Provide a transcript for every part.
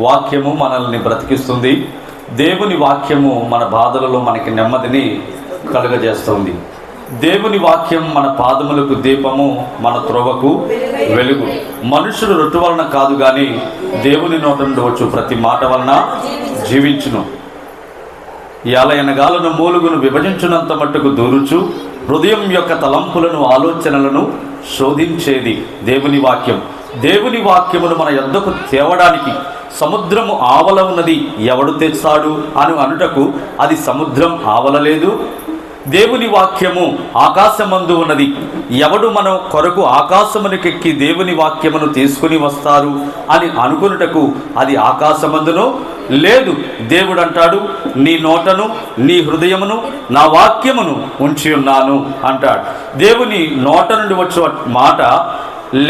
వాక్యము మనల్ని బ్రతికిస్తుంది. దేవుని వాక్యము మన బాధలలో మనకి నెమ్మదిని కలుగజేస్తుంది. దేవుని వాక్యం మన పాదములకు దీపము, మన త్రోవకు వెలుగు. మనుషుడు రొట్టె వలన కాదు కానీ దేవుని నోట నుండి వచ్చు ప్రతి మాట వలన జీవించును. ఎనగాలను మూలుగును విభజించునంత మట్టుకు దూరుచు హృదయం యొక్క తలంపులను ఆలోచనలను శోధించేది దేవుని వాక్యం. దేవుని వాక్యమును మన యొద్దకు తేవడానికి సముద్రము ఆవల ఉన్నది ఎవడు తెస్తాడు అని అనుటకు అది సముద్రం ఆవలలేదు. దేవుని వాక్యము ఆకాశమందు ఉన్నది, ఎవడు మన కొరకు ఆకాశమునకెక్కి దేవుని వాక్యమును తీసుకుని వస్తారు అని అనుకున్నటకు అది ఆకాశమందును లేదు. దేవుడు అంటాడు, నీ నోటను నీ హృదయమును నా వాక్యమును ఉంచి ఉన్నాను అంటాడు. దేవుని నోట నుండి వచ్చే మాట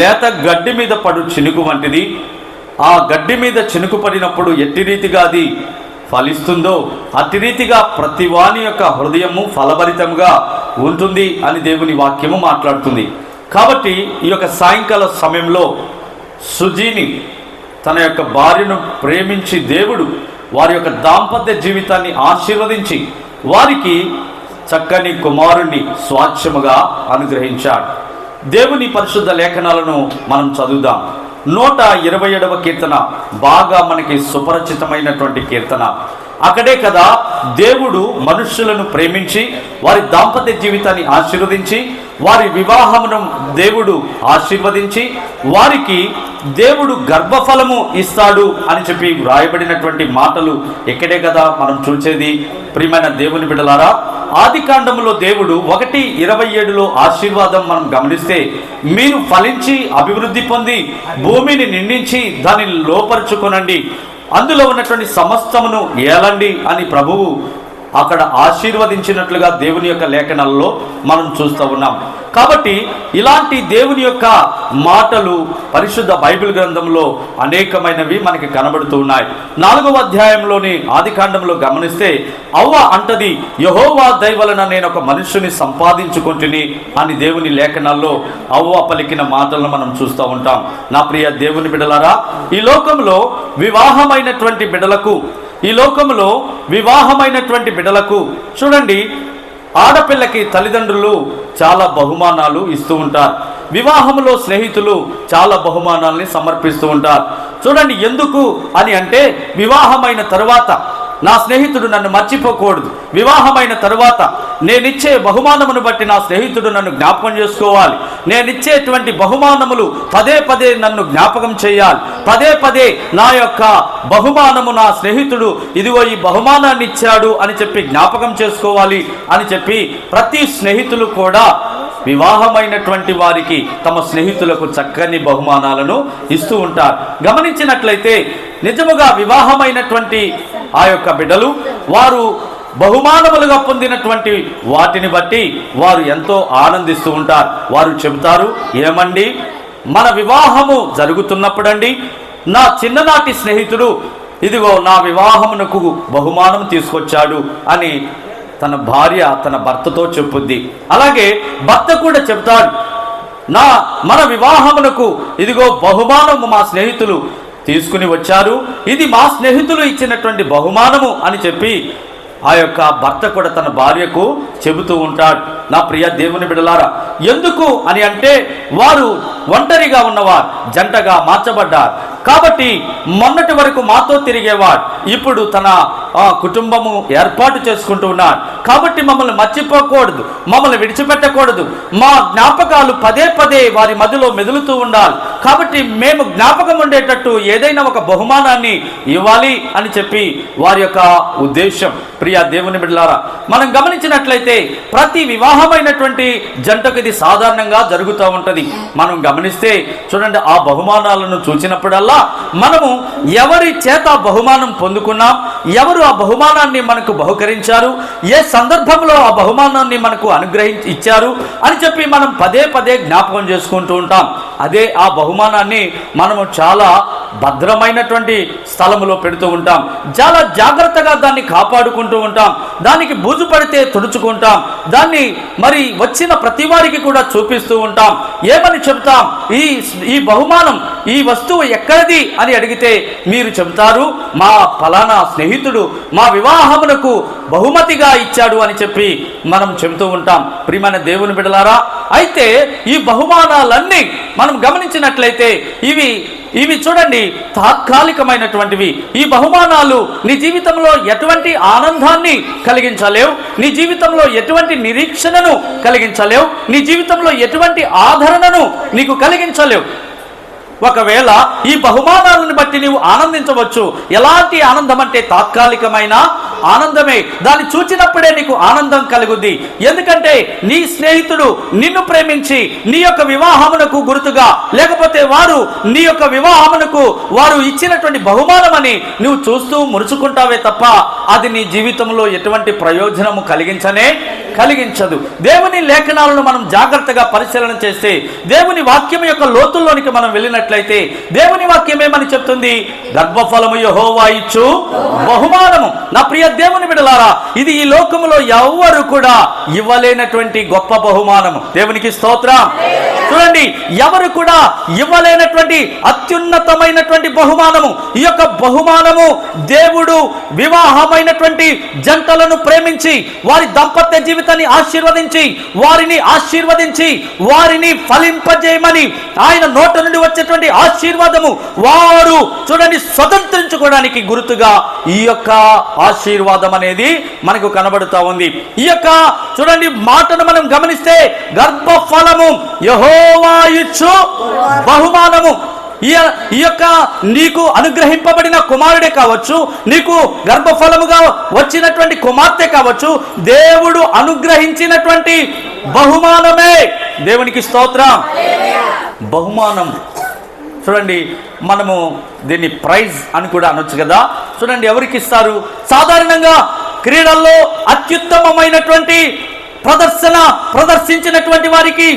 లేత గడ్డి మీద పడు చినుకు వంటిది. ఆ గడ్డి మీద చినుకు పడినప్పుడు ఎట్టి రీతిగా అది ఫలిస్తుందో అట్టి రీతిగా ప్రతి వాని యొక్క హృదయము ఫలభరితంగా ఉంటుంది అని దేవుని వాక్యము మాట్లాడుతుంది. కాబట్టి ఈ యొక్క సాయంకాల సమయంలో సుజీని తన యొక్క భార్యను ప్రేమించి దేవుడు వారి యొక్క దాంపత్య జీవితాన్ని ఆశీర్వదించి వారికి చక్కని కుమారుణ్ణి స్వాచ్ఛముగా అనుగ్రహించాడు. దేవుని పరిశుద్ధ లేఖనాలను మనం చదువుదాం. 127వ కీర్తన బాగా మనకి సుపరిచితమైనటువంటి కీర్తన. అక్కడే కదా దేవుడు మనుష్యులను ప్రేమించి వారి దాంపత్య జీవితాన్ని ఆశీర్వదించి వారి వివాహమును దేవుడు ఆశీర్వదించి వారికి దేవుడు గర్భఫలము ఇస్తాడు అని చెప్పి వ్రాయబడినటువంటి మాటలు ఇక్కడే కదా మనం చూసేది. ప్రియమైన దేవుని బిడ్డలారా, ఆది కాండములో దేవుడు 1:27లో ఆశీర్వాదం మనం గమనిస్తే, మీరు ఫలించి అభివృద్ధి పొంది భూమిని నిండించి దానిని లోపరుచుకొనండి, అందులో ఉన్నటువంటి సమస్తమును ఏలండి అని ప్రభువు అక్కడ ఆశీర్వదించినట్లుగా దేవుని యొక్క లేఖనాలలో మనం చూస్తూ ఉన్నాం. కాబట్టి ఇలాంటి దేవుని యొక్క మాటలు పరిశుద్ధ బైబిల్ గ్రంథంలో అనేకమైనవి మనకి కనబడుతూ ఉన్నాయి. 4వ అధ్యాయంలోని ఆది కాండంలో గమనిస్తే అవ్వ అంటది, యెహోవా దయ వలన నేను ఒక మనుష్యుని సంపాదించుకుంటుని అని దేవుని లేఖనాల్లో అవ్వ పలికిన మాటలను మనం చూస్తూ ఉంటాం. నా ప్రియ దేవుని బిడ్డలారా, ఈ లోకంలో వివాహమైనటువంటి బిడ్డలకు చూడండి, ఆడపిల్లకి తల్లిదండ్రులు చాలా బహుమానాలు ఇస్తూ ఉంటారు. వివాహంలో స్నేహితులు చాలా బహుమానాల్ని సమర్పిస్తూ ఉంటారు. చూడండి, ఎందుకు అని అంటే, వివాహమైన తరువాత నా స్నేహితుడు నన్ను మర్చిపోకూడదు, వివాహమైన తరువాత నేనిచ్చే బహుమానమును బట్టి నా స్నేహితుడు నన్ను జ్ఞాపకం చేసుకోవాలి, నేనిచ్చేటువంటి బహుమానములు పదే పదే నన్ను జ్ఞాపకం చేయాలి, పదే పదే నా యొక్క బహుమానము నా స్నేహితుడు ఇదిగో ఈ బహుమానాన్ని ఇచ్చాడు అని చెప్పి జ్ఞాపకం చేసుకోవాలి అని చెప్పి ప్రతి స్నేహితులు కూడా వివాహమైనటువంటి వారికి తమ స్నేహితులకు చక్కని బహుమానాలను ఇస్తూ ఉంటారు. గమనించినట్లయితే నిజముగా వివాహమైనటువంటి ఆ యొక్క బిడ్డలు వారు బహుమానములుగా పొందినటువంటి వాటిని బట్టి వారు ఎంతో ఆనందిస్తూ ఉంటారు. వారు చెబుతారు, ఏమండి, మన వివాహము జరుగుతున్నప్పుడండి నా చిన్ననాటి స్నేహితుడు ఇదిగో నా వివాహమునకు బహుమానం తీసుకొచ్చాడు అని తన భార్య తన భర్తతో చెప్పుద్ది. అలాగే భర్త కూడా చెప్తాడు, మన వివాహమునకు ఇదిగో బహుమానము మా స్నేహితులు తీసుకుని వచ్చారు, ఇది మా స్నేహితులు ఇచ్చినటువంటి బహుమానము అని చెప్పి ఆ యొక్క భర్త కూడా తన భార్యకు చెబుతూ ఉంటాడు. నా ప్రియ దేవుని బిడ్డలారా, ఎందుకు అని అంటే వారు ఒంటరిగా ఉన్నవారు జంటగా మార్చబడ్డారు. కాబట్టి మొన్నటి వరకు మాతో తిరిగేవాడు ఇప్పుడు తన కుటుంబము ఏర్పాటు చేసుకుంటూ ఉన్నాడు. కాబట్టి మమ్మల్ని మర్చిపోకూడదు, మమ్మల్ని విడిచిపెట్టకూడదు, మా జ్ఞాపకాలు పదే పదే వారి మధ్యలో మెదులుతూ ఉండాలి. కాబట్టి మేము జ్ఞాపకం ఉండేటట్టు ఏదైనా ఒక బహుమానాన్ని ఇవ్వాలి అని చెప్పి వారి యొక్క ఉద్దేశం. ప్రియ దేవుని బిడ్డలారా, మనం గమనించినట్లయితే ప్రతి వివాహమైనటువంటి జంటకు ఇది సాధారణంగా జరుగుతూ ఉంటుంది. మనం గమనిస్తే చూడండి, ఆ బహుమానాలను చూసినప్పుడల్లా మనము ఎవరి చేత బహుమానం పొందుకున్నాం, ఎవరు ఆ బహుమానాన్ని మనకు బహుకరించారు, ఏ సందర్భంలో ఆ బహుమానాన్ని మనకు ఇచ్చారు అని చెప్పి మనం పదే పదే జ్ఞాపకం చేసుకుంటూ ఉంటాం. అదే ఆ బహుమానాన్ని మనము చాలా భద్రమైనటువంటి స్థలములో పెడుతూ ఉంటాం, చాలా జాగ్రత్తగా దాన్ని కాపాడుకుంటూ ఉంటాం, దానికి బూజు పడితే తుడుచుకుంటాం, దాన్ని మరి వచ్చిన ప్రతి వారికి కూడా చూపిస్తూ ఉంటాం. ఏమని చెప్తాం? ఈ బహుమానం, ఈ వస్తువు ఎక్కడిది అని అడిగితే మీరు చెబుతారు, మా ఫలానా స్నేహితుడు మా వివాహమునకు బహుమతిగా ఇచ్చాడు అని చెప్పి మనం చెబుతూ ఉంటాం. ప్రియమైన దేవుని బిడ్డలారా, అయితే ఈ బహుమానాలన్నీ మనం గమనించినట్లయితే ఇవి చూడండి తాత్కాలికమైనటువంటివి. ఈ బహుమానాలు నీ జీవితంలో ఎటువంటి ఆనందాన్ని కలిగించలేవు, నీ జీవితంలో ఎటువంటి నిరీక్షణను కలిగించలేవు, నీ జీవితంలో ఎటువంటి ఆదరణను నీకు కలిగించలేవు. ఒకవేళ ఈ బహుమానాలను బట్టి నీవు ఆనందించవచ్చు. ఎలాంటి ఆనందం అంటే తాత్కాలికమైన ఆనందమే. దాన్ని చూచినప్పుడే నీకు ఆనందం కలుగుద్ది. ఎందుకంటే నీ స్నేహితుడు నిన్ను ప్రేమించి నీ యొక్క వివాహమునకు గుర్తుగా, లేకపోతే వారు నీ యొక్క వివాహమునకు వారు ఇచ్చినటువంటి బహుమానమని నువ్వు చూస్తూ మురుచుకుంటావే తప్ప అది నీ జీవితంలో ఎటువంటి ప్రయోజనము కలిగించదు. దేవుని లేఖనాలను మనం జాగ్రత్తగా పరిశీలన చేస్తే, దేవుని వాక్యం యొక్క లోతుల్లోనికి మనం వెళ్ళినట్లయితే దేవుని వాక్యం ఏమని చెప్తుంది? గర్భఫలము యెహోవా ఇచ్చు బహుమానము. నా ప్రియ దేవుని బిడ్డలారా, ఇది ఈ లోకములో ఎవ్వరు కూడా ఇవ్వలేనటువంటి గొప్ప బహుమానము. దేవునికి స్తోత్రం. చూడండి, ఎవరు కూడా ఇవ్వలేనటువంటి అత్యున్నతమైనటువంటి బహుమానము. ఈ యొక్క బహుమానము దేవుడు వివాహమైనటువంటి జంటలను ప్రేమించి వారి దాంపత్య జీవితాన్ని ఆశీర్వదించి వారిని ఫలింపజేయమని ఆయన నోట నుండి వచ్చేటువంటి ఆశీర్వాదము వారు చూడండి స్వతంత్రించుకోవడానికి గుర్తుగా ఈ యొక్క ఆశీర్వాదం అనేది మనకు కనబడుతూ ఉంది. ఈ యొక్క చూడండి మాటను మనం గమనిస్తే, గర్భఫలము యెహోవా ఇచ్చు బహుమానము. ఈ యొక్క నీకు అనుగ్రహింపబడిన కుమారుడే కావచ్చు, నీకు గర్భఫలముగా వచ్చినటువంటి కుమార్తె కావచ్చు, దేవుడు అనుగ్రహించినటువంటి బహుమానమే. దేవునికి స్తోత్రం. బహుమానం చూడండి, మనము దీన్ని ప్రైజ్ అని కూడా అనొచ్చు కదా. చూడండి, ఎవరికి ఇస్తారు? సాధారణంగా క్రీడల్లో అత్యుత్తమమైనటువంటి ప్రదర్శించినటువంటి వారికి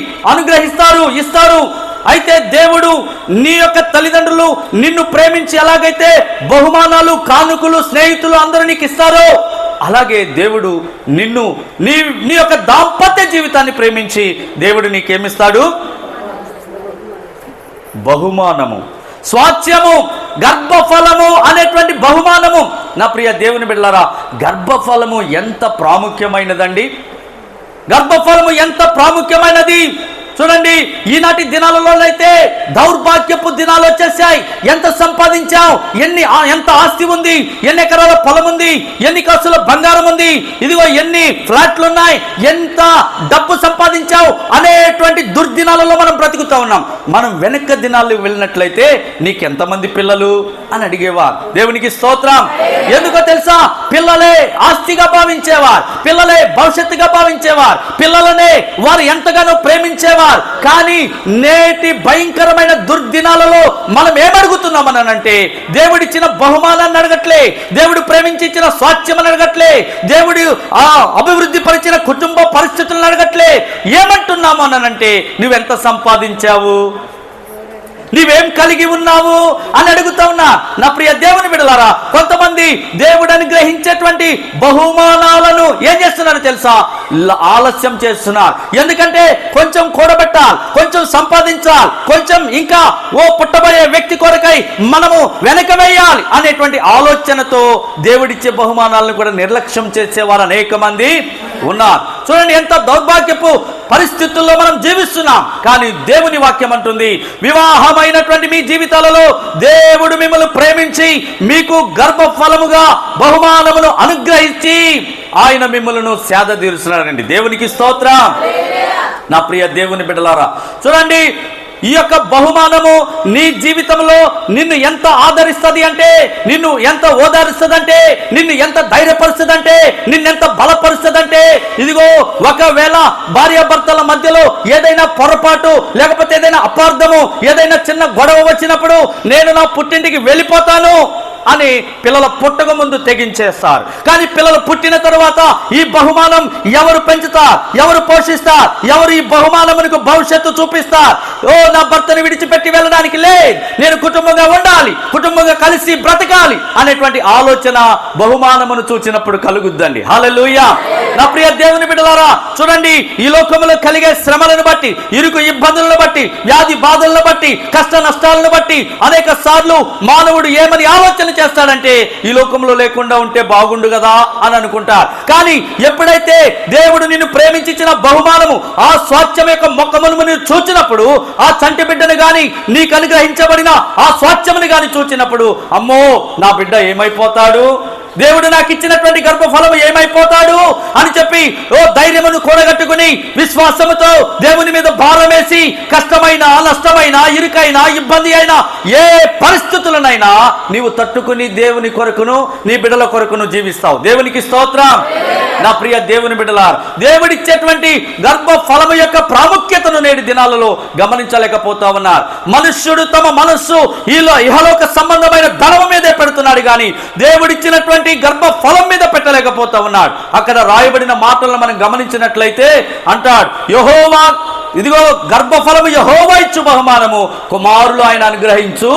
ఇస్తారు. అయితే దేవుడు నీ యొక్క తల్లిదండ్రులు నిన్ను ప్రేమించి ఎలాగైతే బహుమానాలు, కానుకలు, స్నేహితులు అందరూ నీకు ఇస్తారో, అలాగే దేవుడు నీ యొక్క దాంపత్య జీవితాన్ని ప్రేమించి దేవుడు నీకేమిస్తాడు? బహుమానము, స్వాస్థ్యము, గర్భఫలము అనేటువంటి బహుమానము. నా ప్రియ దేవుని బిడ్డలారా, గర్భఫలము ఎంత ప్రాముఖ్యమైనదండి. గర్భఫలము ఎంత ప్రాముఖ్యమైనది చూడండి. ఈనాటి దినాలలో అయితే దౌర్భాగ్యపు దినాలు వచ్చేసాయి. ఎంత సంపాదించావు, ఎంత ఆస్తి ఉంది, ఎన్ని ఎకరాల పొలం ఉంది, ఎన్ని కాసుల బంగారం ఉంది, ఇదిగో ఎన్ని ఫ్లాట్లు ఉన్నాయి, ఎంత డబ్బు సంపాదించావు అనేటువంటి దుర్దినాలలో మనం బ్రతుకుతా ఉన్నాం. మనం వెనక దినాలు వెళ్ళినట్లయితే నీకెంతమంది పిల్లలు అని అడిగేవారు. దేవునికి స్తోత్రం. ఎందుకో తెలుసా? పిల్లలే ఆస్తిగా భావించేవారు, పిల్లలే భవిష్యత్తుగా భావించేవారు, పిల్లలనే వారు ఎంతగానో ప్రేమించేవారు. కానీ నేటి భయంకరమైన దుర్దినాలలో మనం ఏమడుగుతున్నామనంటే, దేవుడిచ్చిన బహుమానాన్ని అడగట్లే, దేవుడు ప్రేమించి ఇచ్చిన స్వాస్థ్యం అడగట్లే, దేవుడు అభివృద్ధి పరిచిన కుటుంబ పరిస్థితులను అడగట్లే. ఏమంటున్నాము అనంటే, నువ్వెంత సంపాదించావు, నీవేం కలిగి ఉన్నావు అని అడుగుతా ఉన్నా. నా ప్రియ దేవుని బిడ్డలారా, కొంతమంది దేవుడు అనుగ్రహించేటువంటి బహుమానాలను ఏం చేస్తున్నారు తెలుసా? ఆలస్యం చేస్తున్నారు. ఎందుకంటే కొంచెం కూడబెట్టాలి, కొంచెం సంపాదించాలి, కొంచెం ఇంకా పుట్టబోయే వ్యక్తి కొరకై మనము వెనక వేయాలి అనేటువంటి ఆలోచనతో దేవుడిచ్చే బహుమానాలను కూడా నిర్లక్ష్యం చేసేవారు అనేక మంది ఉన్నారు. చూడండి, ఎంత దౌర్భాగ్యపు పరిస్థితుల్లో మనం జీవిస్తున్నాం. కానీ దేవుని వాక్యం అంటుంది, వివాహమైనటువంటి మీ జీవితాలలో దేవుడు మిమ్మల్ని ప్రేమించి మీకు గర్భఫలముగా బహుమానమును అనుగ్రహించి ఆయన మిమ్మల్ని సేద తీరుస్తున్నాడండి. దేవునికి స్తోత్రం. నా ప్రియ దేవుని బిడ్డలారా, చూడండి, ఈ యొక్క బహుమానము నీ జీవితంలో నిన్ను ఎంత ఆదరిస్తుంది అంటే, నిన్ను ఎంత ఓదారుస్తుంది అంటే, నిన్ను ఎంత ధైర్యపరుస్తుంది అంటే, నిన్నెంత బలపరుస్తుంది అంటే, ఇదిగో ఒకవేళ భార్యాభర్తల మధ్యలో ఏదైనా పొరపాటు, లేకపోతే ఏదైనా అపార్థము, ఏదైనా చిన్న గొడవ వచ్చినప్పుడు నేను నా పుట్టింటికి వెళ్ళిపోతాను అని పిల్లల పుట్టక ముందు తెగించేస్తారు. కానీ పిల్లలు పుట్టిన తరువాత ఈ బహుమానం ఎవరు పెంచుతారు, ఎవరు పోషిస్తారు, ఎవరు ఈ బహుమానమునకు భవిష్యత్తు చూపిస్తారు? ఓ నా భర్తను విడిచిపెట్టి వెళ్ళడానికి లేదు, నేను కుటుంబంగా ఉండాలి, కుటుంబంగా కలిసి బ్రతకాలి అనేటువంటి ఆలోచన బహుమానమును చూచినప్పుడు కలుగుద్దండి. హల్లెలూయా. నా ప్రియ దేవుని బిడ్డలారా, చూడండి, ఈ లోకములో కలిగే శ్రమలను బట్టి, ఇరుకు ఇబ్బందులను బట్టి, వ్యాధి బాధలను బట్టి, కష్ట నష్టాలను బట్టి అనేక సార్లు మానవుడు ఏమని ఆలోచన చేస్తాడంటే ఈ లోకంలో లేకుండా ఉంటే బాగుండు కదా అని అనుకుంటారు. కానీ ఎప్పుడైతే దేవుడు నిన్ను ప్రేమించిన బహుమానము ఆ స్వాస్థ్యం యొక్క మొక్కమును నీవు చూచినప్పుడు, ఆ చంటి బిడ్డను గాని నీకు అనుగ్రహించబడిన ఆ స్వాస్థ్యమును గాని చూచినప్పుడు, అమ్మో నా బిడ్డ ఏమైపోతాడు, దేవుడు నాకు ఇచ్చినటువంటి గర్భఫలము ఏమైపోతాడు అని చెప్పి ఓ ధైర్యమును కూడగట్టుకుని విశ్వాసముతో దేవుని మీద భారం వేసి కష్టమైన, నష్టమైన, ఇరుకైన, ఇబ్బంది అయినా ఏ పరిస్థితులనైనా నీవు తట్టుకుని దేవుని కొరకును నీ బిడ్డల కొరకును జీవిస్తావు. దేవునికి స్తోత్రం. నా ప్రియ దేవుని బిడ్డలారా, దేవుడిచ్చేటువంటి గర్భఫలము యొక్క ప్రాముఖ్యతను నేటి దినాలలో గమనించలేకపోతా ఉన్నారు. మనుష్యుడు తమ మనస్సు ఇహలోక సంబంధమైన ధనము మీదే పెడుతున్నాడు, కానీ దేవుడిచ్చినటువంటి గర్భఫలం మీద పెట్టలేకపోతా ఉన్నాడు. అక్కడ రాయబడిన మాటలను మనం గమనించినట్లయితే అంటాడు, యెహోవా ఇదిగో గర్భఫలము యెహోవా ఇచ్చు బహుమానము, కుమారులు ఆయన అనుగ్రహించు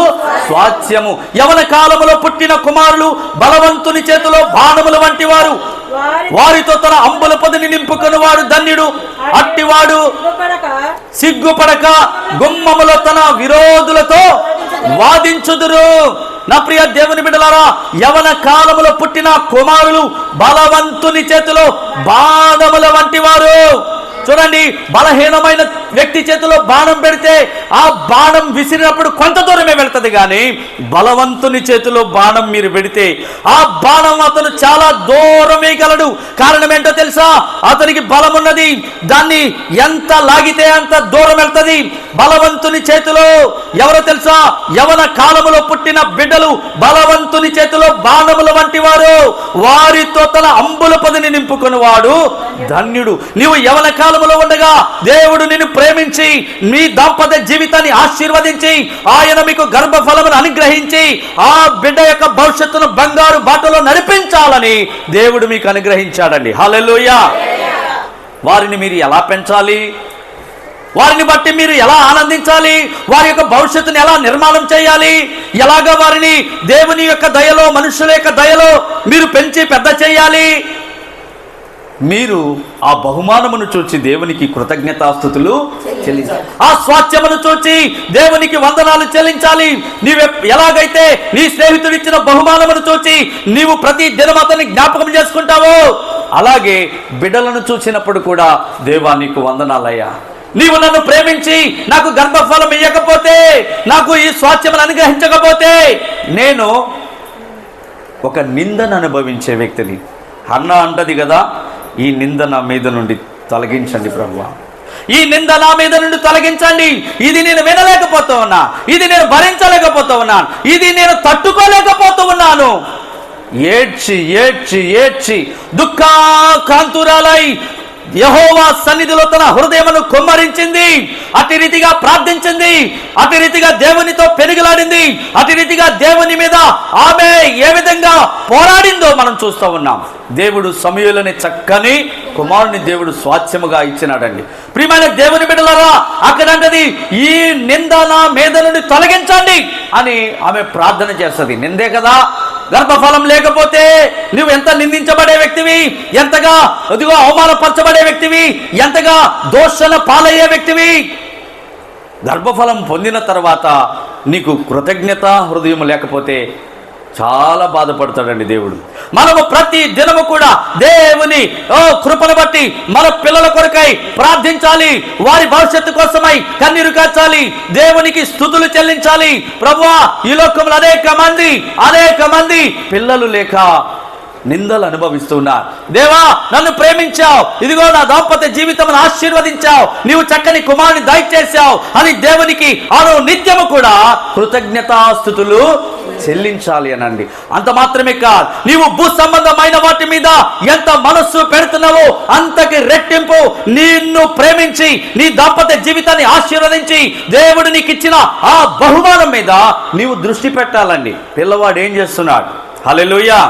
స్వాస్థ్యము. యవన కాలములో పుట్టిన కుమారులు బలవంతుని చేతిలో బాణముల వంటి వారు, వారితో తన అంబుల పొదిని నింపుకుని వాడు ధన్యుడు. అట్టివాడు సిగ్గుపడక గుమ్మములో తన విరోధులతో వాదించుదురు. నా ప్రియ దేవుని బిడ్డలారా, యవన కాలములో పుట్టిన కుమారులు బలవంతుని చేతిలో బాణముల వంటి వారు. చూడండి, బలహీనమైన వ్యక్తి చేతిలో బాణం పెడితే ఆ బాణం విసిరినప్పుడు కొంత దూరమే వెళ్తుంది, కానీ బలవంతుని చేతిలో బాణం మీరు పెడితే ఆ బాణం అతను చాలా దూరం వేయగలడు. కారణం ఏంటో తెలుసా? అతనికి బలం ఉన్నది, దాన్ని ఎంత లాగితే అంత దూరం వెళ్తుంది. బలవంతుని చేతిలో ఎవరో తెలుసా? యవన కాలములో పుట్టిన బిడ్డలు బలవంతుని చేతిలో బాణముల వంటి వారు, వారితో తన అంబుల పొదిని నింపుకుని వాడు ధన్యుడు. నీవు యవన కాలములో ఉండగా దేవుడు నిన్ను ప్రేమించి నీ దాంపత్య జీవితాన్ని ఆశీర్వదించి ఆయన మీకు గర్భఫలమును అనుగ్రహించి ఆ బిడ్డ యొక్క భవిష్యత్తును బంగారు బాటలో నడిపించాలని దేవుడు మీకు అనుగ్రహించాడండి. హల్లెలూయా. వారిని మీరు ఎలా పెంచాలి, వారిని బట్టి మీరు ఎలా ఆనందించాలి, వారి యొక్క భవిష్యత్తుని ఎలా నిర్మాణం చేయాలి, ఎలాగ వారిని దేవుని యొక్క దయలో, మనుషుల యొక్క దయలో మీరు పెంచి పెద్ద చేయాలి. మీరు ఆ బహుమానమును చూచి దేవునికి కృతజ్ఞతాస్తుతులు చెల్లించాలి. ఆ స్వాస్థ్యమును చూచి దేవునికి వందనాలు చెల్లించాలి. నీవు ఎలాగైతే నీ స్నేహితుడు ఇచ్చిన బహుమానమును చూచి నీవు ప్రతి దినం అతన్ని జ్ఞాపకం చేసుకుంటావో, అలాగే బిడ్డలను చూసినప్పుడు కూడా దేవా నీకు వందనాలయ్యా, నీవు నన్ను ప్రేమించి నాకు గర్భఫలం ఇవ్వకపోతే, నాకు ఈ స్వాస్థ్యమును అనుగ్రహించకపోతే నేను ఒక నిందను అనుభవించే వ్యక్తిని. అన్న అంటది కదా, ఈ నింద నా మీద నుండి తొలగించండి ప్రభువా, ఈ నింద నా మీద నుండి తొలగించండి. ఇది నేను వినలేకపోతూ ఉన్నా, ఇది నేను భరించలేకపోతూ ఉన్నాను, ఇది నేను తట్టుకోలేకపోతూ ఉన్నాను. ఏడ్చి ఏడ్చి ఏడ్చి దుఃఖాకాంతురాలై యెహోవా సన్నిధిలో తన హృదయమును కుమ్మరించింది, అటు రీతిగా ప్రార్థించింది, అటు రీతిగా దేవునితో పెనుగులాడింది, అటు రీతిగా దేవుని మీద ఆమె ఏ విధంగా పోరాడిందో మనం చూస్తూ ఉన్నాం. దేవుడు సమూయేలుని చక్కని కుమారుని దేవుడు స్వాస్థ్యముగా ఇచ్చినాడండి. ప్రియమైన దేవుని బిడ్డలారా, అక్కడంటది ఈ నింద నా మీద నుండి తొలగించండి అని ఆమె ప్రార్థన చేస్తుంది. నిందే కదా, గర్భఫలం లేకపోతే నువ్వు ఎంత నిందించబడే వ్యక్తివి, ఎంతగా అదిగో అవమానపరచబడే వ్యక్తివి, ఎంతగా దోషణ పాలయ్యే వ్యక్తివి. గర్భఫలం పొందిన తర్వాత నీకు కృతజ్ఞత హృదయం లేకపోతే చాలా బాధపడతాడండి దేవుడు. మనము ప్రతి దినము కూడా దేవుని కృపను బట్టి మన పిల్లల కొరకై ప్రార్థించాలి, వారి భవిష్యత్తు కోసమై కన్నీరు కార్చాలి, దేవునికి స్తుతులు చెల్లించాలి. ప్రభువా, ఈ లోకంలో అనేక మంది పిల్లలు లేక నిందలు అనుభవిస్తున్నారు. దేవా, నన్ను ప్రేమించావు, ఇదిగో నా దాంపత్య జీవితమును ఆశీర్వదించావు, నీవు చక్కని కుమారుని దయచేశావు అని దేవునికి నిత్యము కూడా కృతజ్ఞతాస్తుతులు చెల్లించాలి అనండి. అంత మాత్రమే కాదు, నీవు భూ సంబంధమైన వాటి మీద ఎంత మనస్సు పెడుతున్నావో అంతకి రెట్టింపు నిన్ను ప్రేమించి నీ దాంపత్య జీవితాన్ని ఆశీర్వదించి దేవుడు నీకు ఇచ్చిన ఆ బహుమానం మీద నీవు దృష్టి పెట్టాలండి. పిల్లవాడు ఏం చేస్తున్నాడు? హల్లెలూయా.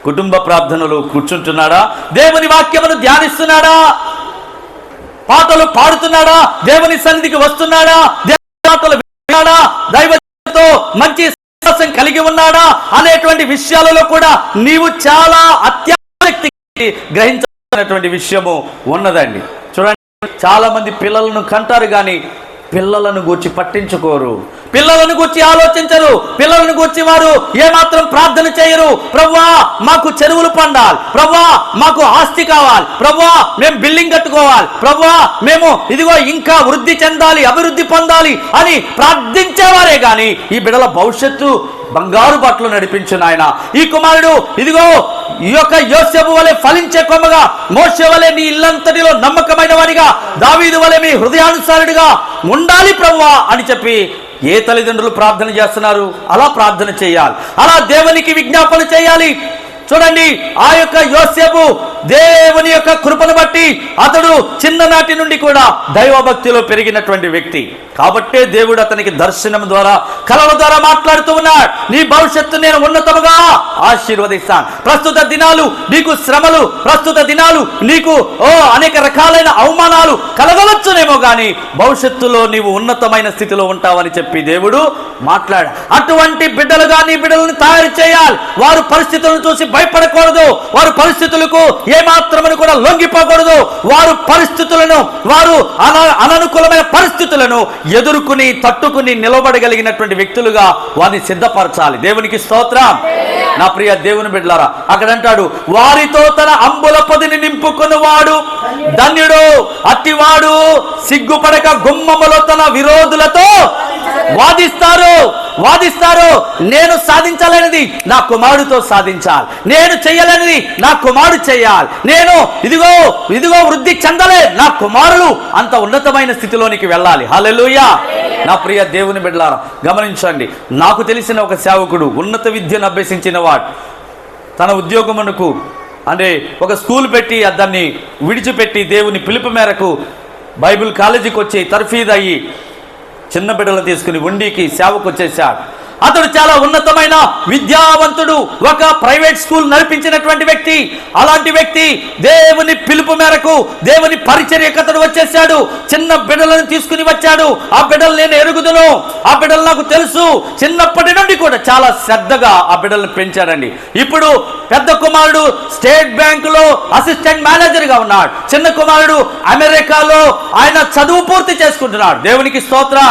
కుటుంబ ప్రార్థనలు కూర్చుంటున్నాడా? దేవుని వాక్యమును ధ్యానిస్తున్నాడా? పాటలు పాడుతున్నాడా? దేవుని సన్నిధికి వస్తున్నాడా? మాటలు విన్నాడా? దైవతో మంచి విశ్వాసం కలిగి ఉన్నాడా అనేటువంటి విషయాలలో కూడా నీవు చాలా అత్యాసక్తి గ్రహించాల్సినటువంటి విషయము ఉన్నదండి. చూడండి, చాలా మంది పిల్లలను కంటారు కానీ పిల్లలను గూర్చి పట్టించుకోరు, పిల్లలను గూర్చి ఆలోచించరు, పిల్లలను గూర్చి వారు ఏమాత్రం ప్రార్థన చేయరు. ప్రభువా మాకు చెరువులు పండాలి, ప్రభువా మాకు ఆస్తి కావాలి, ప్రభువా మేము బిల్డింగ్ కట్టుకోవాలి, ప్రభువా మేము ఇదిగో ఇంకా వృద్ధి చెందాలి, అభివృద్ధి పొందాలి అని ప్రార్థించేవారే గాని ఈ బిడ్డల భవిష్యత్తు బంగారు బట్టలు నడిపించిన ఆయన ఈ కుమారుడు ఇదిగో ఈ యొక్క యోసేపు వలె ఫలించే కొమ్మగా, మోషే వలె నీ ఇల్లంతటిలో నమ్మకమైన వాడిగా, దావీదు వలె మీ హృదయానుసారుడిగా ఉండాలి ప్రభువా అని చెప్పి ఏ తల్లిదండ్రులు ప్రార్థన చేస్తున్నారు అలా ప్రార్థన చేయాలి, అలా దేవునికి విజ్ఞాపన చేయాలి. చూడండి, ఆ యొక్క యోసేపు దేవుని యొక్క కృపను బట్టి అతడు చిన్ననాటి నుండి కూడా దైవభక్తిలో పెరిగినటువంటి వ్యక్తి కాబట్టే దేవుడు అతనికి దర్శనం ద్వారా కలల ద్వారా మాట్లాడుతూ ఉన్నాడు. నీ భవిష్యత్తు నేను ఉన్నతముగా ఆశీర్వదిస్తాను. ప్రస్తుత దినాలు నీకు శ్రమలు, ప్రస్తుత దినాలు నీకు అనేక రకాలైన అవమానాలు కలగవచ్చునేమో కానీ భవిష్యత్తులో నీవు ఉన్నతమైన స్థితిలో ఉంటావని చెప్పి దేవుడు మాట్లాడు. అటువంటి బిడ్డలుగా నీ బిడ్డలను తయారు చేయాలి. వారు పరిస్థితులను చూసి భయపడకూడదు, వారు పరిస్థితులకు ఏమాత్రమని కూడా లొంగిపోకూడదు. వారు పరిస్థితులను, వారు అననుకూలమైన పరిస్థితులను ఎదుర్కొని తట్టుకుని నిలబడగలిగినటువంటి వ్యక్తులుగా వారిని సిద్ధపరచాలి. దేవునికి స్తోత్రం. నా ప్రియ దేవుని బిడ్డలారా, అక్కడ అంటాడు, వారితో తన అంబుల పొదిని నింపుకున్నవాడు ధన్యుడు, అట్టివాడు సిగ్గుపడక గుమ్మములో తన విరోధులతో వాదిస్తారు. నేను సాధించాలనేది నా కుమారుడితో సాధించాలి, నేను చెయ్యాలనేది నా కుమారుడు చేయాలి, నేను ఇదిగో వృద్ధి చెందలే నా కుమారులు అంత ఉన్నతమైన స్థితిలోనికి వెళ్ళాలి. హల్లెలూయా. నా ప్రియ దేవుని బిడ్డలారా గమనించండి, నాకు తెలిసిన ఒక సేవకుడు ఉన్నత విద్యను అభ్యసించిన వాడు తన ఉద్యోగమునకు అంటే ఒక స్కూల్ పెట్టి దాన్ని విడిచిపెట్టి దేవుని పిలుపు మేరకు బైబిల్ కాలేజీకి వచ్చి తర్ఫీదు అయ్యి చిన్న బిడ్డలు తీసుకుని ఉండికి సేవకు వచ్చేసాడు. అతడు చాలా ఉన్నతమైన విద్యావంతుడు, ఒక ప్రైవేట్ స్కూల్ నడిపించినటువంటి వ్యక్తి. అలాంటి వ్యక్తి దేవుని పిలుపు మేరకు దేవుని పరిచర్యకు అతడు వచ్చేసాడు. చిన్న బిడ్డలను తీసుకుని వచ్చాడు. ఆ బిడ్డలు నేను ఎరుగుదును, ఆ బిడ్డలు నాకు తెలుసు. చిన్నప్పటి నుండి కూడా చాలా శ్రద్ధగా ఆ బిడ్డలను పెంచాడండి. ఇప్పుడు పెద్ద కుమారుడు స్టేట్ బ్యాంకులో అసిస్టెంట్ మేనేజర్ గా ఉన్నాడు. చిన్న కుమారుడు అమెరికాలో ఆయన చదువు పూర్తి చేసుకుంటున్నాడు. దేవునికి స్తోత్రం.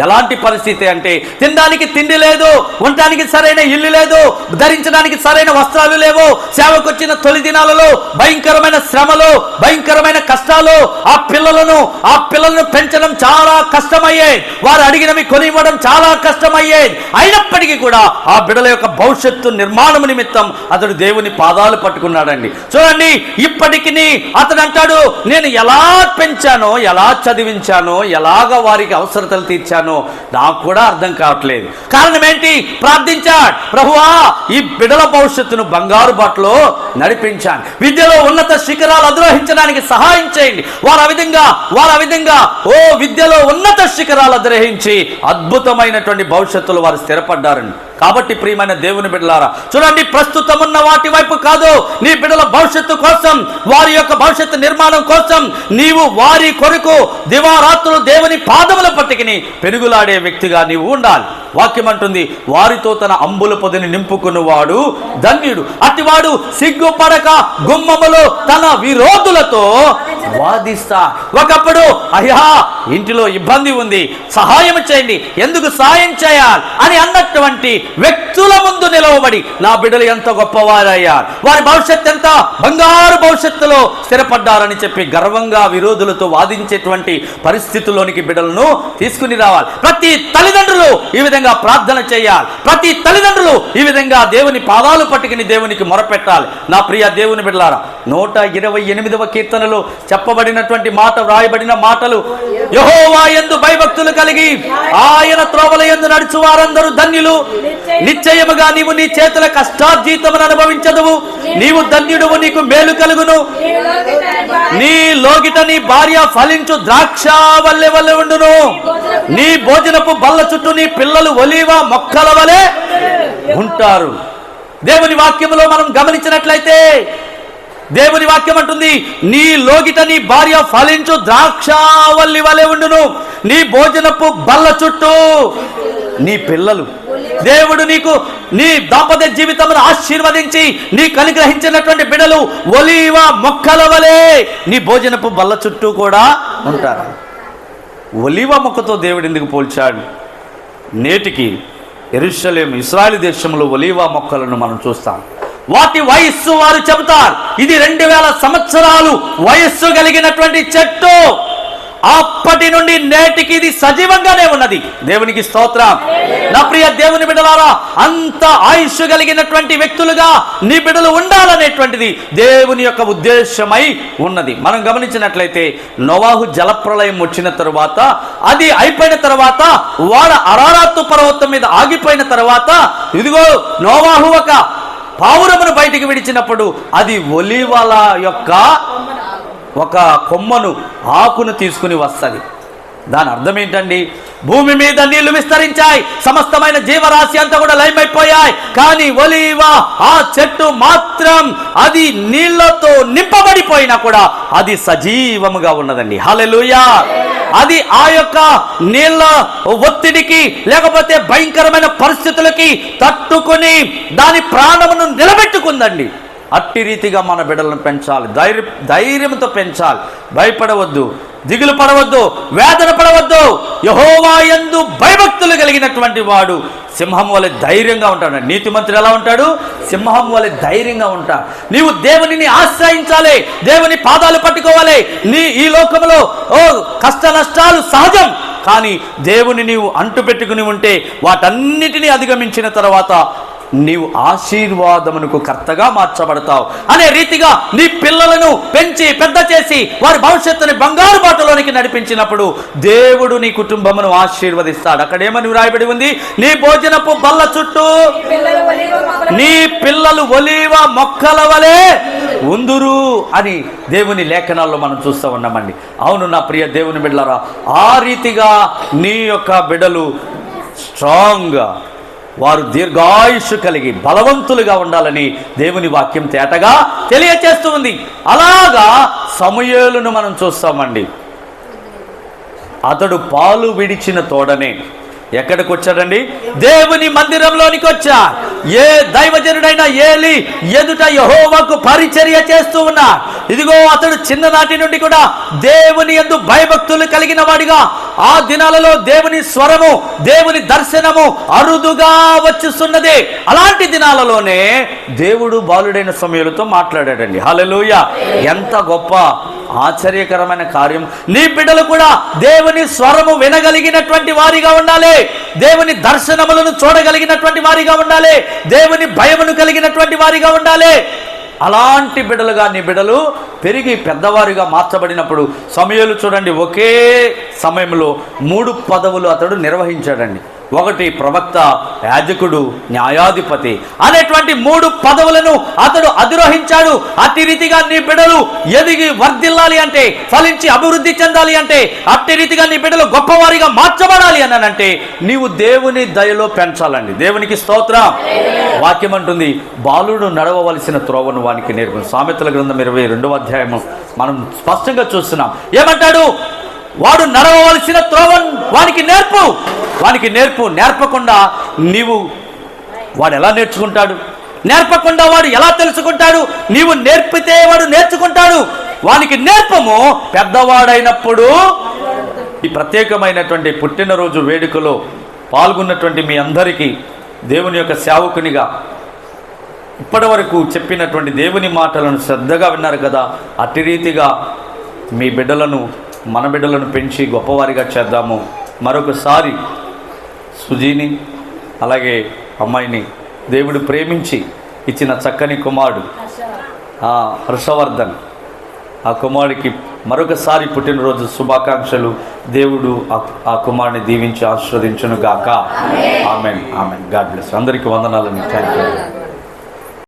ఎలాంటి పరిస్థితి అంటే తినడానికి తిండి లేదు, ఉండటానికి సరైన ఇల్లు లేదు, ధరించడానికి సరైన వస్త్రాలు లేవు. సేవకు వచ్చిన తొలి దినాలలో భయంకరమైన శ్రమలు, భయంకరమైన కష్టాలు. ఆ పిల్లలను పెంచడం చాలా కష్టమయ్యేది. వారు అడిగినవి కొనివ్వడం చాలా కష్టమయ్యేది. అయినప్పటికీ కూడా ఆ బిడ్డల యొక్క భవిష్యత్తు నిర్మాణం నిమిత్తం అతడు దేవుని పాదాలు పట్టుకున్నాడండి. చూడండి, ఇప్పటికి అతడు అంటాడు, నేను ఎలా పెంచానో, ఎలా చదివించానో, ఎలాగ వారికి అవసరతలు తీర్చానో నాకు కూడా అర్థం కావట్లేదు. కారణం ఏంటి? ప్రార్థించాడు, ప్రభువా ఈ బిడ్డల భవిష్యత్తును బంగారు బాటలో నడిపించాను, విద్యలో ఉన్నత శిఖరాలు అధిరోహించడానికి సహాయం చేయండి. వారు ఆ విధంగా విద్యలో ఉన్నత శిఖరాలు అధిరోహించి అద్భుతమైనటువంటి భవిష్యత్తులో వారు స్థిరపడ్డారండి. కాబట్టి ప్రియమైన దేవుని బిడ్డలారా, చూడండి, ప్రస్తుతం ఉన్న వాటి వైపు కాదు, నీ బిడ్డల భవిష్యత్తు కోసం, వారి యొక్క భవిష్యత్తు నిర్మాణం కోసం నీవు వారి కొరకు దివారాత్రులు దేవుని పాదముల పట్టుకుని పెరుగులాడే వ్యక్తిగా నీవు ఉండాలి. వాక్యం అంటుంది, వారితో తన అంబుల పొదిని నింపుకున్నవాడు ధన్యుడు, అట్టివాడు సిగ్గుపడక గుమ్మములో తన విరోధులతో వాదిస్తా. ఒకప్పుడు అయ్యా ఇంటిలో ఇబ్బంది ఉంది, సహాయం చేయండి, ఎందుకు సహాయం చేయాలి అని అన్నటువంటి వ్యక్తుల ముందు నిలవబడి నా బిడ్డలు ఎంత గొప్పవారయ్యారు, వారి భవిష్యత్తు ఎంత బంగారు భవిష్యత్తులో స్థిరపడ్డారని చెప్పి గర్వంగా విరోధులతో వాదించేటువంటి పరిస్థితుల్లోనికి బిడ్డలను తీసుకుని రావాలి. ప్రతి తల్లిదండ్రులు ఈ విధంగా ప్రార్థన చేయాలి. ప్రతి తల్లిదండ్రులు ఈ విధంగా దేవుని పాదాలు పట్టుకుని దేవునికి మొరపెట్టాలి. నా ప్రియ దేవుని బిడ్డలారా, 128వ కీర్తనలో చెప్పబడినటువంటి మాట, వ్రాయబడిన మాటలు, యెహోవా యందు భయభక్తులు కలిగి ఆయన త్రోవల యందు నడుచు వారందరూ ధన్యులు. నిశ్చయముగా నీవు నీ చేతుల కష్టార్జితమును అనుభవించదువు. నీవు ధన్యుడువు, నీకు మేలు కలుగును. నీ లోగిట నీ భార్య ఫలించు ద్రాక్ష వల్లె వల్లె ఉండును. నీ భోజనపు బల్ల చుట్టూ నీ పిల్లలు ఒలీవ మొక్కల వలె ఉంటారు. దేవుని వాక్యములో మనం గమనించినట్లయితే దేవుని వాక్యం అంటుంది, నీ లోగిట నీ భార్య ఫలించు ద్రాక్షావల్లి వలె ఉండును. నీ భోజనపు బల్ల చుట్టూ నీ పిల్లలు. దేవుడు నీకు నీ దాంపత్య జీవితమును ఆశీర్వదించి నీకు అనుగ్రహించినటువంటి బిడ్డలు ఒలీవ మొక్కల వలె నీ భోజనపు బల్ల చుట్టూ కూడా ఉంటారు. ఒలీవ మొక్కతో దేవుడు ఎందుకు పోల్చాడు? నేటికి యెరూషలేము ఇశ్రాయేలు దేశంలో ఒలీవ మొక్కలను మనం చూస్తాం. వాటి వయస్సు వారు చెబుతారు, ఇది 2000 సంవత్సరాలు వయస్సు కలిగినటువంటి చెట్టు. అప్పటి నుండి నేటికి ఇది సజీవంగానే ఉన్నది. దేవునికి స్తోత్రం. నా ప్రియ దేవుని బిడ్డలారా, అంత ఆయుష్ కలిగినటువంటి వ్యక్తులుగా నీ బిడ్డలు ఉండాలనేటువంటిది దేవుని యొక్క ఉద్దేశమై ఉన్నది. మనం గమనించినట్లయితే నోవాహు జలప్రళయం వచ్చిన తరువాత, అది అయిపోయిన తర్వాత, వాడ అరారాతు పర్వతం మీద ఆగిపోయిన తర్వాత, ఇదిగో నోవాహు ఒక పావురమును బయటికి విడిచినప్పుడు అది ఒలీవల యొక్క ఒక కొమ్మను, ఆకును తీసుకుని వస్తుంది. దాని అర్థం ఏంటండి? భూమి మీద నీళ్లు విస్తరించాయి, సమస్తమైన జీవరాశి అంతా కూడా లయమైపోయాయి, కానీ ఒలీవ ఆ చెట్టు మాత్రం అది నీళ్లతో నింపబడిపోయినా కూడా అది సజీవముగా ఉన్నదండి. హల్లెలూయా. అది ఆ యొక్క నీళ్ల ఒత్తిడికి లేకపోతే భయంకరమైన పరిస్థితులకి తట్టుకొని దాని ప్రాణమును నిలబెట్టుకుందండి. అట్టి రీతిగా మన బిడ్డలను పెంచాలి, ధైర్యంతో పెంచాలి. భయపడవద్దు, దిగులు పడవద్దు, వేదన పడవద్దు. యెహోవా యందు భయభక్తులు కలిగినటువంటి వాడు సింహం వలె ధైర్యంగా ఉంటాడు. నీతిమంతుడు ఎలా ఉంటాడు? సింహం వలె ధైర్యంగా ఉంటాడు. నీవు దేవునిని ఆశ్రయించాలి, దేవుని పాదాలు పట్టుకోవాలి. ఈ లోకంలో కష్ట నష్టాలు సహజం, కానీ దేవుని నీవు అంటు పెట్టుకుని ఉంటే వాటన్నిటినీ అధిగమించిన తర్వాత నీవు ఆశీర్వాదమునకు కర్తగా మార్చబడతావు అనే రీతిగా నీ పిల్లలను పెంచి పెద్ద చేసి వారి భవిష్యత్తుని బంగారు బాటలోనికి నడిపించినప్పుడు దేవుడు నీ కుటుంబమును ఆశీర్వదిస్తాడు. అక్కడేమని వ్రాయబడి ఉంది? నీ భోజనపు బల్ల చుట్టూ నీ పిల్లలు ఒలీవ మొక్కల వలె ఉందురు అని దేవుని లేఖనాల్లో మనం చూస్తూ ఉన్నామండి. అవును నా ప్రియ దేవుని బిడ్డలారా, ఆ రీతిగా నీ యొక్క బిడ్డలు స్ట్రాంగ్గా, వారు దీర్ఘాయుష్ కలిగి బలవంతులుగా ఉండాలని దేవుని వాక్యం తేటగా తెలియచేస్తూ ఉంది. అలాగా సమూయేలును మనం చూస్తామండి. అతడు పాలు విడిచిన తోడనే ఎక్కడికి వచ్చాడండి? దేవుని మందిరంలోనికి వచ్చా. ఏ దైవజనుడైన ఏలి ఎదుట యెహోవాకు పరిచర్య చేస్తూ ఉన్నా. ఇదిగో అతడు చిన్ననాటి నుండి కూడా దేవుని యందు భయభక్తులు కలిగిన వాడిగా, ఆ దినాలలో దేవుని స్వరము, దేవుని దర్శనము అరుదుగా వచ్చుతున్నది. అలాంటి దినాలలోనే దేవుడు బాలుడైన సమూయేలుతో మాట్లాడాడండి. హల్లెలూయా. ఎంత గొప్ప ఆశ్చర్యకరమైన కార్యం. నీ బిడ్డలు కూడా దేవుని స్వరము వినగలిగినటువంటి వారిగా ఉండాలి, దేవుని దర్శనములను చూడగలిగినటువంటి వారిగా ఉండాలి, దేవుని భయమును కలిగినటువంటి వారిగా ఉండాలి. అలాంటి బిడ్డలుగా నీ బిడ్డలు పెరిగి పెద్దవారిగా మార్చబడినప్పుడు సమూయేలు చూడండి, ఒకే సమయంలో 3 పదవులు అతడు నిర్వహించాడండి. ఒకటి ప్రవక్త, యాజకుడు, న్యాయాధిపతి అనేటువంటి 3 పదవులను అతడు అధిరోహించాడు. అట్టి రీతిగా నీ బిడ్డలు ఎదిగి వర్ధిల్లాలి అంటే, ఫలించి అభివృద్ధి చెందాలి అంటే, అట్టి రీతిగా నీ బిడ్డలు గొప్పవారిగా మార్చబడాలి అని అంటే నీవు దేవుని దయలో పెంచాలండి. దేవునికి స్తోత్రం. వాక్యం అంటుంది, బాలుడు నడవవలసిన త్రోవను వానికి నేర్పు. సామెతల గ్రంథం 22వ అధ్యాయము మనం స్పష్టంగా చూస్తున్నాం. ఏమంటాడు? వాడు నడవవలసిన త్రోవను వానికి నేర్పు, వానికి నేర్పు. నేర్పకుండా నీవు వాడు ఎలా నేర్చుకుంటాడు? నేర్పకుండా వాడు ఎలా తెలుసుకుంటాడు? నీవు నేర్పితే వాడు నేర్చుకుంటాడు. వానికి నేర్పము. పెద్దవాడైనప్పుడు ఈ ప్రత్యేకమైనటువంటి పుట్టినరోజు వేడుకలో పాల్గొన్నటువంటి మీ అందరికీ దేవుని యొక్క సేవకునిగా ఇప్పటి వరకు చెప్పినటువంటి దేవుని మాటలను శ్రద్ధగా విన్నారు కదా. అట్టి రీతిగా మీ బిడ్డలను, మన బిడ్డలను పెంచి గొప్పవారిగా చేద్దాము. మరొకసారి సుజీని అలాగే అమ్మాయిని దేవుడు ప్రేమించి ఇచ్చిన చక్కని కుమారుడు హర్షవర్ధన్ ఆ కుమారుడికి మరొకసారి పుట్టినరోజు శుభాకాంక్షలు. దేవుడు ఆ కుమారుని దీవించి ఆశీర్వదించును గాక. ఆమెన్. ఆమెన్. God bless. అందరికీ వందనాలు. Thank you.